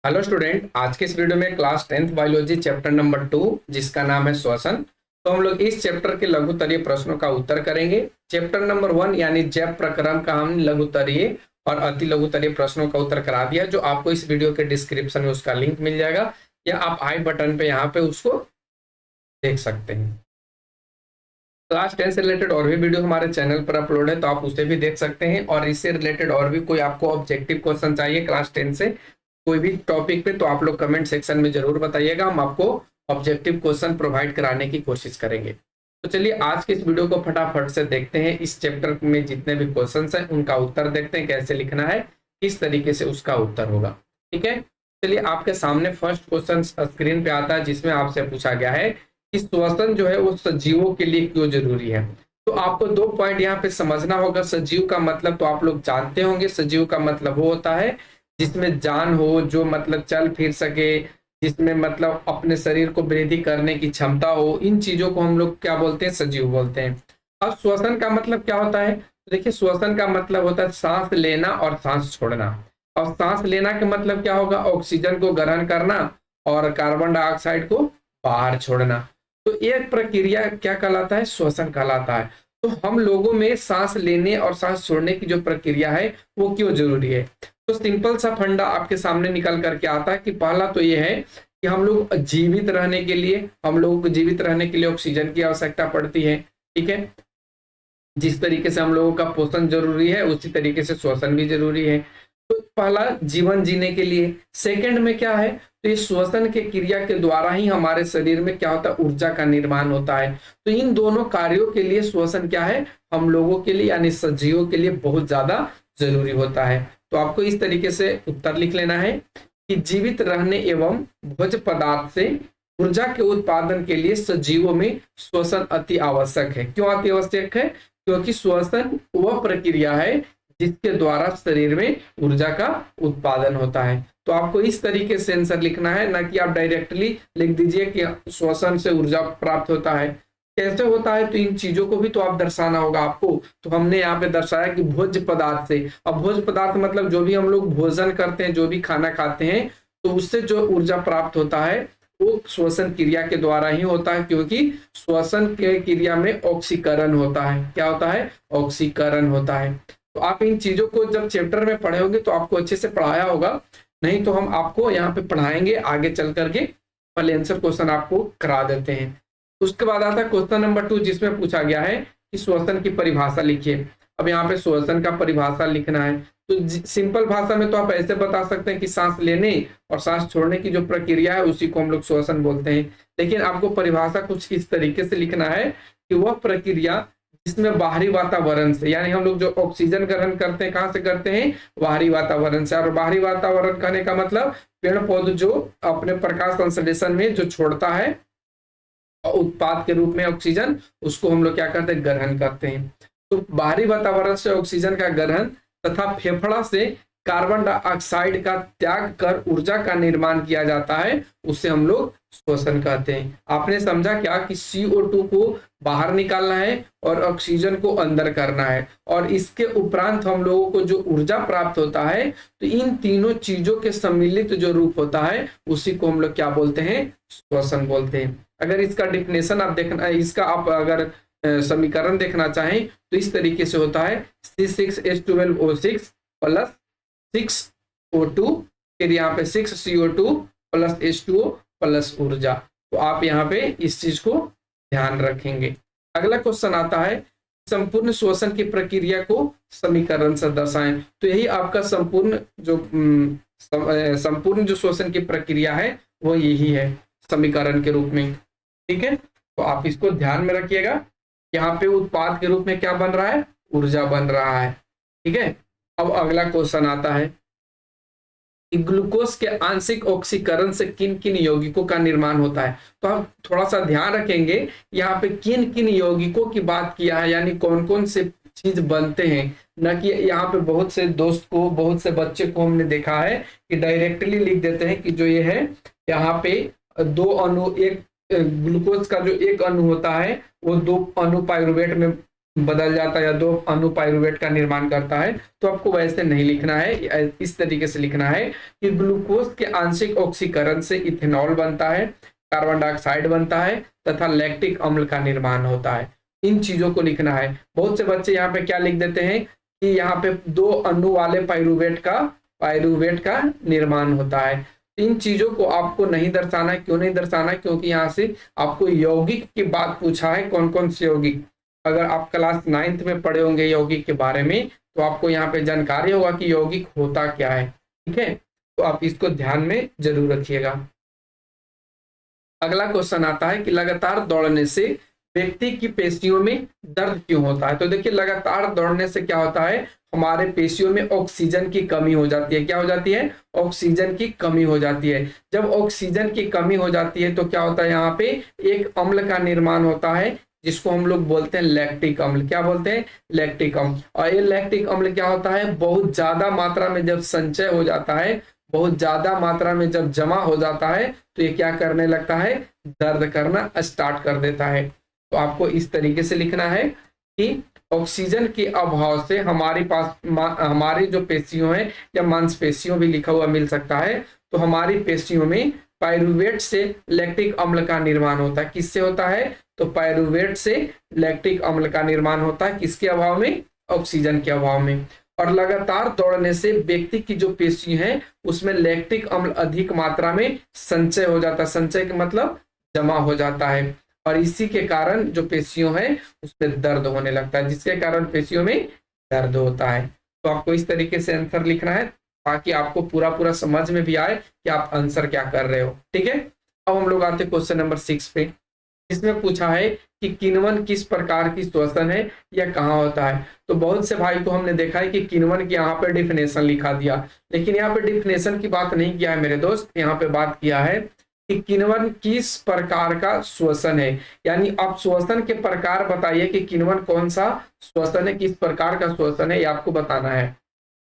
Hello student, आज के इस वीडियो में class 10th biology chapter number 2 जिसका नाम है श्वसन। तो हम लोग इस चैप्टर के लघुत्तरीय प्रश्नों का उत्तर करेंगे। चैप्टर नंबर 1 यानी जैव प्रक्रम का हम लघुत्तरीय और अति लघुत्तरीय प्रश्नों का उत्तर करा दिया, जो आपको इस वीडियो के डिस्क्रिप्शन में उसका लिंक मिल जाएगा या आप आई बटन पे यहाँ पे उसको देख सकते हैं। क्लास 10 से रिलेटेड और भी वीडियो हमारे चैनल पर अपलोड है, तो आप उसे भी देख सकते हैं। और इससे रिलेटेड और भी कोई आपको ऑब्जेक्टिव क्वेश्चन चाहिए क्लास 10 से कोई भी टॉपिक पे, तो आप लोग कमेंट सेक्शन में जरूर बताइएगा, हम आपको ऑब्जेक्टिव क्वेश्चन प्रोवाइड कराने की कोशिश करेंगे। तो चलिए आज के इस वीडियो को फटाफट से देखते हैं। इस चैप्टर में जितने भी क्वेश्चन हैं उनका उत्तर देखते हैं, कैसे लिखना है, किस तरीके से उसका उत्तर होगा। ठीक है, चलिए आपके सामने फर्स्ट क्वेश्चन स्क्रीन पे आता है, जिसमें आपसे पूछा गया है कि श्वसन जो है वो सजीवों के लिए क्यों जरूरी है। तो आपको दो पॉइंट यहाँ पे समझना होगा। सजीव का मतलब तो आप लोग जानते होंगे, सजीव का मतलब वो होता है जिसमें जान हो, जो मतलब चल फिर सके, जिसमें मतलब अपने शरीर को वृद्धि करने की क्षमता हो। इन चीजों को हम लोग क्या बोलते हैं, सजीव बोलते हैं। अब श्वसन का मतलब क्या होता है, तो देखिए श्वसन का मतलब होता है सांस लेना और सांस छोड़ना। और सांस लेना का मतलब क्या होगा, ऑक्सीजन को ग्रहण करना और कार्बन डाइऑक्साइड को बाहर छोड़ना। तो एक प्रक्रिया क्या कहलाता है, श्वसन कहलाता है। तो हम लोगों में सांस लेने और सांस छोड़ने की जो प्रक्रिया है वो क्यों जरूरी है। तो सिंपल सा फंडा आपके सामने निकल करके आता है कि पहला तो ये है कि हम लोग जीवित रहने के लिए, हम लोगों को जीवित रहने के लिए ऑक्सीजन की आवश्यकता पड़ती है। ठीक है, जिस तरीके से हम लोगों का पोषण जरूरी है उसी तरीके से श्वसन भी जरूरी है। तो पहला जीवन जीने के लिए। सेकंड में क्या है, तो ये श्वसन के क्रिया के द्वारा ही हमारे शरीर में क्या होता है, ऊर्जा का निर्माण होता है। तो इन दोनों कार्यों के लिए श्वसन क्या है, हम लोगों के लिए यानी सजीवों के लिए बहुत ज्यादा जरूरी होता है। तो आपको इस तरीके से उत्तर लिख लेना है कि जीवित रहने एवं भोज्य पदार्थ से ऊर्जा के उत्पादन के लिए सजीवों में श्वसन अति आवश्यक है। क्यों अति आवश्यक है, क्योंकि श्वसन वह प्रक्रिया है जिसके द्वारा शरीर में ऊर्जा का उत्पादन होता है। तो आपको इस तरीके से आंसर लिखना है, ना कि आप डायरेक्टली लिख दीजिए कि श्वसन से ऊर्जा प्राप्त होता है। कैसे होता है, तो इन चीजों को भी तो आप दर्शाना होगा आपको। तो हमने यहाँ पे दर्शाया कि भोज्य पदार्थ से। अब भोज्य पदार्थ मतलब जो भी हम लोग भोजन करते हैं, जो भी खाना खाते हैं, तो उससे जो ऊर्जा प्राप्त होता है वो श्वसन क्रिया के द्वारा ही होता है, क्योंकि श्वसन के क्रिया में ऑक्सीकरण होता है। क्या होता है, ऑक्सीकरण होता है। तो आप इन चीजों को जब चैप्टर में पढ़े होंगे तो आपको अच्छे से पढ़ाया होगा, नहीं तो हम आपको यहाँ पे पढ़ाएंगे आगे चल करके। पहले आंसर क्वेश्चन आपको करा देते हैं। उसके बाद आता है क्वेश्चन नंबर 2, जिसमें पूछा गया है कि श्वसन की परिभाषा लिखिए। अब यहाँ पे श्वसन का परिभाषा लिखना है, तो सिंपल भाषा में तो आप ऐसे बता सकते हैं कि सांस लेने और सांस छोड़ने की जो प्रक्रिया है उसी को हम लोग श्वसन बोलते हैं। लेकिन आपको परिभाषा कुछ इस तरीके से लिखना है कि वह प्रक्रिया जिसमें बाहरी वातावरण से, यानी हम लोग जो ऑक्सीजन ग्रहण करते हैं कहाँ से करते हैं, बाहरी वातावरण से। और बाहरी वातावरण कहने का मतलब पेड़ पौधे जो अपने प्रकाश संश्लेषण में जो छोड़ता है उत्पाद के रूप में ऑक्सीजन, उसको हम लोग क्या करते हैं, ग्रहण करते हैं। तो बाहरी वातावरण से ऑक्सीजन का ग्रहण तथा फेफड़ा से कार्बन डाइऑक्साइड का त्याग कर ऊर्जा का निर्माण किया जाता है, उसे हम लोग श्वसन कहते हैं। आपने समझा क्या कि CO2 को बाहर निकालना है और ऑक्सीजन को अंदर करना है, और इसके उपरांत हम लोगों को जो ऊर्जा प्राप्त होता है, तो इन तीनों चीजों के सम्मिलित जो रूप होता है उसी को हम लोग क्या बोलते हैं, श्वसन बोलते हैं। अगर इसका डिफिनेशन आप देखना, इसका आप अगर समीकरण देखना चाहें तो इस तरीके से होता है C6H12O6 प्लस 6O2, फिर यहाँ पे 6CO2 प्लस H2O प्लस ऊर्जा। तो आप यहाँ पे इस चीज को ध्यान रखेंगे। अगला क्वेश्चन आता है, संपूर्ण श्वसन की प्रक्रिया को समीकरण से दर्शाएं। तो यही आपका संपूर्ण जो श्वसन की प्रक्रिया है वो यही है समीकरण के रूप में। ठीक है, तो आप इसको ध्यान में रखिएगा। यहाँ पे उत्पाद के रूप में क्या बन रहा है, ऊर्जा बन रहा है। ठीक है, अब अगला क्वेश्चन आता है कि ग्लूकोज के आंशिक ऑक्सीकरण से किन किन यौगिकों का निर्माण होता है। तो आप थोड़ा सा ध्यान रखेंगे, यहाँ पे किन किन यौगिकों की बात किया है, यानी कौन कौन से चीज बनते हैं। न कि यहाँ पे बहुत से दोस्त को, बहुत से बच्चे को हमने देखा है कि डायरेक्टली लिख देते हैं कि जो ये है यहाँ पे दो अणु, एक ग्लूकोज का जो एक अणु होता है वो दो अणु पाइरुवेट में बदल जाता है या दो अणु पाइरूवेट का निर्माण करता है, तो आपको वैसे नहीं लिखना है, इस तरीके से लिखना है कि ग्लूकोज के आंशिक ऑक्सीकरण से इथेनॉल बनता है, कार्बन डाइऑक्साइड बनता है तथा लैक्टिक अम्ल का निर्माण होता है। इन चीजों को लिखना है। बहुत से बच्चे यहाँ पे क्या लिख देते हैं कि यहाँ पे दो अणु वाले पाइरूवेट का निर्माण होता है। इन चीजों को आपको नहीं दर्शाना है। क्यों नहीं दर्शाना है? क्योंकि यहाँ से आपको यौगिक की बात पूछा है। कौन कौन से यौगिक? अगर आप क्लास 9th में पढ़े होंगे यौगिक के बारे में, तो आपको यहाँ पे जानकारी होगा कि यौगिक होता क्या है। ठीक है, तो आप इसको ध्यान में जरूर रखिएगा। अगला क्वेश्चन आता है कि लगातार दौड़ने से व्यक्ति की पेशियों में दर्द क्यों होता है? तो देखिए, लगातार दौड़ने से क्या होता है, हमारे पेशियों में ऑक्सीजन की कमी हो जाती है। क्या हो जाती है? ऑक्सीजन की कमी हो जाती है। जब ऑक्सीजन की कमी हो जाती है तो क्या होता है, यहाँ पे एक अम्ल का निर्माण होता है जिसको हम लोग बोलते हैं लैक्टिक अम्ल। क्या बोलते हैं? लैक्टिक अम्ल। और ये लैक्टिक अम्ल क्या होता है, बहुत ज्यादा मात्रा में जब संचय हो जाता है, बहुत ज्यादा मात्रा में जब जमा हो जाता है, तो ये क्या करने लगता है, दर्द करना स्टार्ट कर देता है। तो आपको इस तरीके से लिखना है कि ऑक्सीजन के अभाव से हमारे पास हमारी जो पेशियों है, या मांसपेशियों भी लिखा हुआ मिल सकता है, तो हमारी पेशियों में पाइरूवेट से लैक्टिक अम्ल का निर्माण होता है। किससे होता है? तो पाइरूवेट से लैक्टिक अम्ल का निर्माण होता है। किसके अभाव में? ऑक्सीजन के अभाव में। और लगातार दौड़ने से व्यक्ति की जो पेशी है उसमें लैक्टिक अम्ल अधिक मात्रा में संचय हो जाता है। संचय का मतलब जमा हो जाता है, और इसी के कारण जो पेशियों है उसमें दर्द होने लगता है, जिसके कारण पेशियों में दर्द होता है। तो आपको इस तरीके से आंसर लिखना है ताकि आपको पूरा पूरा समझ में भी आए कि आप आंसर क्या कर रहे हो। ठीक है, अब हम लोग आते हैं क्वेश्चन नंबर 6 पे। इसमें पूछा है कि किण्वन किस प्रकार की श्वसन है या कहाँ होता है। तो बहुत से भाई को हमने देखा है कि किण्वन की यहाँ पे डिफिनेशन लिखा दिया, लेकिन यहाँ पे डिफिनेशन की बात नहीं किया है मेरे दोस्त। यहाँ पे बात किया है कि किण्वन किस प्रकार का श्वसन है, यानी आप श्वसन के प्रकार बताइए कि किण्वन कौन सा श्वसन है, किस प्रकार का श्वसन है, ये आपको बताना है।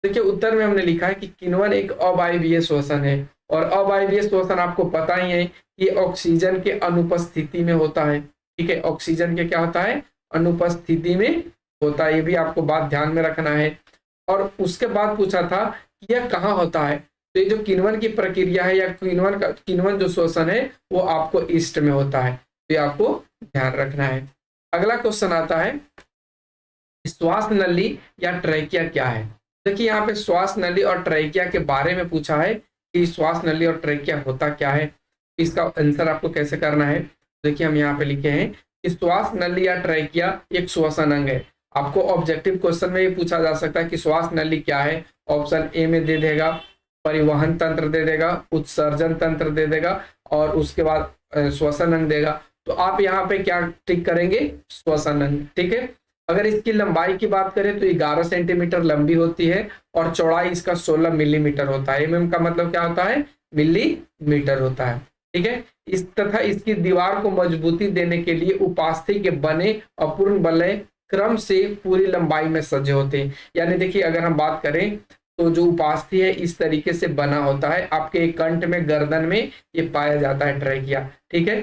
देखिए, उत्तर में हमने लिखा है कि किण्वन एक अवायवीय श्वसन है, और अवायवीय श्वसन आपको पता ही है कि ऑक्सीजन के अनुपस्थिति में होता है। ठीक है, ऑक्सीजन के क्या होता है, अनुपस्थिति में होता है। ये भी आपको बात ध्यान में रखना है। और उसके बाद पूछा था कि यह कहाँ होता है। तो ये जो किण्वन की प्रक्रिया है या किण्वन जो श्वसन है वो आपको ईस्ट में होता है, तो ये आपको ध्यान रखना है। अगला क्वेश्चन आता है, श्वास नली या ट्रैकिया क्या है। देखिए, यहाँ पे श्वास नली और ट्रैकिया के बारे में पूछा है कि श्वास नली और ट्रैकिया होता क्या है। इसका आंसर आपको कैसे करना है, देखिए हम यहाँ पे लिखे हैं कि श्वास नली या ट्रैकिया एक श्वसन अंग है। आपको ऑब्जेक्टिव क्वेश्चन में ये पूछा जा सकता है कि श्वास नली क्या है। ऑप्शन ए में दे देगा परिवहन तंत्र दे देगा, उत्सर्जन तंत्र दे देगा, और उसके बाद श्वसन अंग देगा। तो आप यहाँ पे क्या टिक करेंगे, श्वसन अंग। ठीक है, अगर इसकी लंबाई की बात करें तो 11 सेंटीमीटर लंबी होती है और चौड़ाई इसका 16 मिलीमीटर होता है। एमएम का मतलब क्या होता है, मिलीमीटर होता है। ठीक है, इस तथा इसकी दीवार को मजबूती देने के लिए उपास्थि के बने अपूर्ण बल्ले क्रम से पूरी लंबाई में सजे होते हैं। यानी देखिए, अगर हम बात करें तो जो उपास्थि है इस तरीके से बना होता है, आपके कंठ में, गर्दन में ये पाया जाता है ट्रैकिया। ठीक है,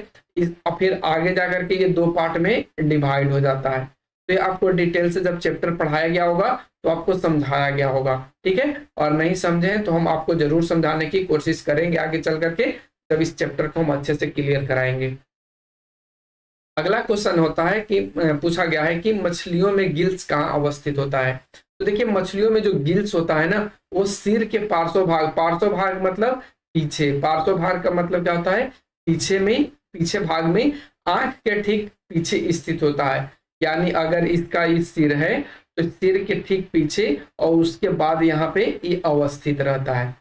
और फिर आगे जाकर के ये दो पार्ट में डिवाइड हो जाता है। तो ये आपको डिटेल से जब चैप्टर पढ़ाया गया होगा तो आपको समझाया गया होगा। ठीक है, और नहीं समझे तो हम आपको जरूर समझाने की कोशिश करेंगे आगे चल करके, जब इस चैप्टर को हम अच्छे से क्लियर कराएंगे। अगला क्वेश्चन होता है कि पूछा गया है कि मछलियों में गिल्स कहाँ अवस्थित होता है। तो देखिए, मछलियों में जो गिल्स होता है ना, वो सिर के पार्श्व भाग मतलब पीछे, पार्श्व भाग का मतलब क्या होता है, पीछे भाग में आंख के ठीक पीछे स्थित होता है। यानी अगर इसका इस सिर है तो सिर के ठीक पीछे, और उसके बाद यहाँ पे ये अवस्थित रहता है,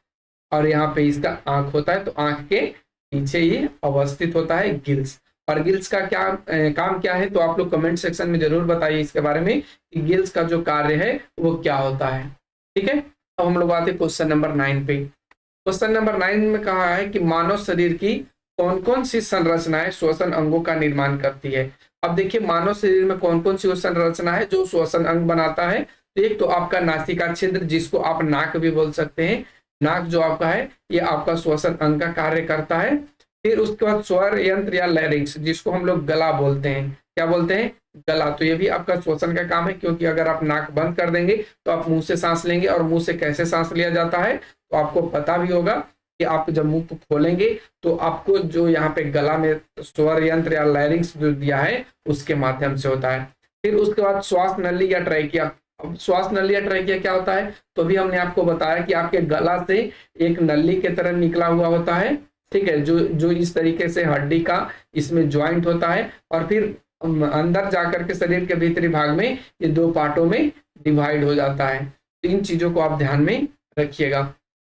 और यहाँ पे इसका आंख होता है, तो आंख के पीछे ये अवस्थित होता है गिल्स। और गिल्स का क्या काम क्या है, तो आप लोग कमेंट सेक्शन में जरूर बताइए इसके बारे में कि गिल्स का जो कार्य है वो क्या होता है। ठीक है, अब हम लोग आते हैं क्वेश्चन नंबर 9 पे। क्वेश्चन नंबर 9 में कहा है कि मानव शरीर की कौन कौन सी संरचनाएं श्वसन अंगों का निर्माण करती है। अब देखिए, मानव शरीर में कौन कौन सी संरचना है जो श्वसन अंग बनाता है। तो एक तो आपका नासिका छिद्र, जिसको आप नाक भी बोल सकते हैं। नाक जो आपका है ये आपका श्वसन अंग का कार्य करता है। फिर उसके बाद स्वर यंत्र या लैरिंक्स, जिसको हम लोग गला बोलते हैं। क्या बोलते हैं, गला। तो ये भी आपका श्वसन का काम है, क्योंकि अगर आप नाक बंद कर देंगे तो आप मुंह से सांस लेंगे, और मुंह से कैसे सांस लिया जाता है तो आपको पता भी होगा कि आप जब मुंह को खोलेंगे तो आपको जो यहाँ पे गला में स्वर यंत्र या लैरिंक्स जो दिया है उसके माध्यम से होता है। फिर उसके बाद श्वास नली या ट्रैकिया। अब श्वास नली या ट्रैकिया क्या होता है, तो भी हमने आपको बताया कि आपके गला से एक नली के तरह निकला हुआ होता है, ठीक है, जो जो इस तरीके से हड्डी का इसमें ज्वाइंट होता है, और फिर अंदर जाकर के शरीर के भीतरी भाग में ये दो पार्टों में डिवाइड हो जाता है। तो इन चीजों को आप ध्यान में रखिएगा।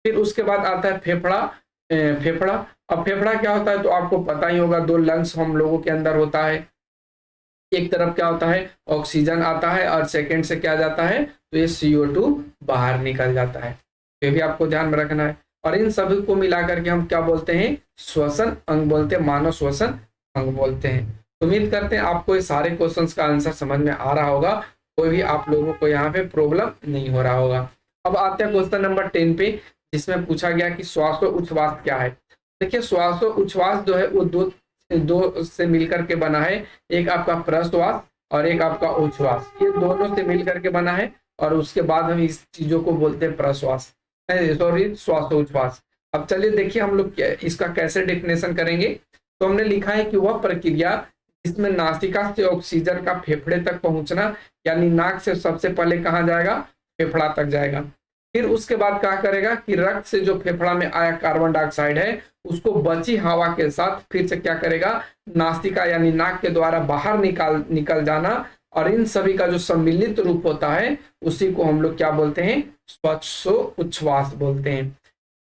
फिर उसके बाद आता है फेफड़ा। फेफड़ा, अब फेफड़ा क्या होता है तो आपको पता ही होगा, दो लंग्स हम लोगों के अंदर होता है। एक तरफ क्या होता है, ऑक्सीजन आता है, और सेकंड से क्या जाता है तो ये CO2 बाहर निकल जाता है। ये भी आपको ध्यान में रखना है। और इन सभी को मिलाकर के हम क्या बोलते हैं, श्वसन अंग बोलते हैं, मानव श्वसन अंग बोलते हैं। उम्मीद करते हैं आपको ये सारे क्वेश्चंस का आंसर समझ में आ रहा होगा, कोई भी आप लोगों को यहाँ पे प्रॉब्लम नहीं हो रहा होगा। अब आते हैं क्वेश्चन नंबर 10 पे, जिसमें पूछा गया कि श्वासोच्छ्वास क्या है। देखिए श्वासोच्छ्वास जो है वो दो से मिलकर के बना है, एक आपका प्रश्वास और एक आपका उच्छ्वास, ये दोनों से मिलकर के बना है, और उसके बाद हम इस चीजों को बोलते हैं प्रश्वास, सॉरी श्वासोच्छ्वास। अब चलिए देखिए हम लोग इसका कैसे डेफिनेशन करेंगे। तो हमने लिखा है कि वह प्रक्रिया जिसमें नासिका से ऑक्सीजन का फेफड़े तक पहुंचना, यानी नाक से सबसे पहले कहाँ जाएगा, फेफड़ा तक जाएगा। फिर उसके बाद क्या करेगा कि रक्त से जो फेफड़ा में आया कार्बन डाइऑक्साइड है उसको बची हवा के साथ फिर से क्या करेगा, नासिका यानी नाक के द्वारा बाहर निकल जाना, और इन सभी का जो सम्मिलित रूप होता है उसी को हम लोग क्या बोलते हैं, श्वासोच्छ्वास बोलते हैं।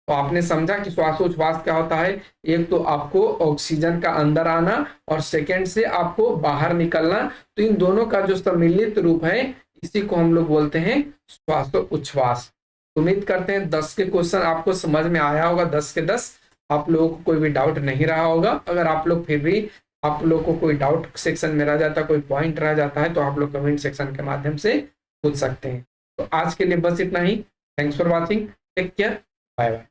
तो आपने समझा कि श्वासोच्छ्वास क्या होता है, एक तो आपको ऑक्सीजन का अंदर आना और सेकंड से आपको बाहर निकलना, तो इन दोनों का जो सम्मिलित रूप है इसी को हम लोग बोलते हैं श्वासोच्छ्वास। उम्मीद करते हैं 10 के क्वेश्चन आपको समझ में आया होगा, 10 के 10, आप लोगों को कोई भी डाउट नहीं रहा होगा। अगर आप लोग फिर भी आप लोगों को कोई डाउट सेक्शन में रह जाता, कोई पॉइंट रह जाता है, तो आप लोग कमेंट सेक्शन के माध्यम से पूछ सकते हैं। तो आज के लिए बस इतना ही। Thanks for watching, take care, bye bye.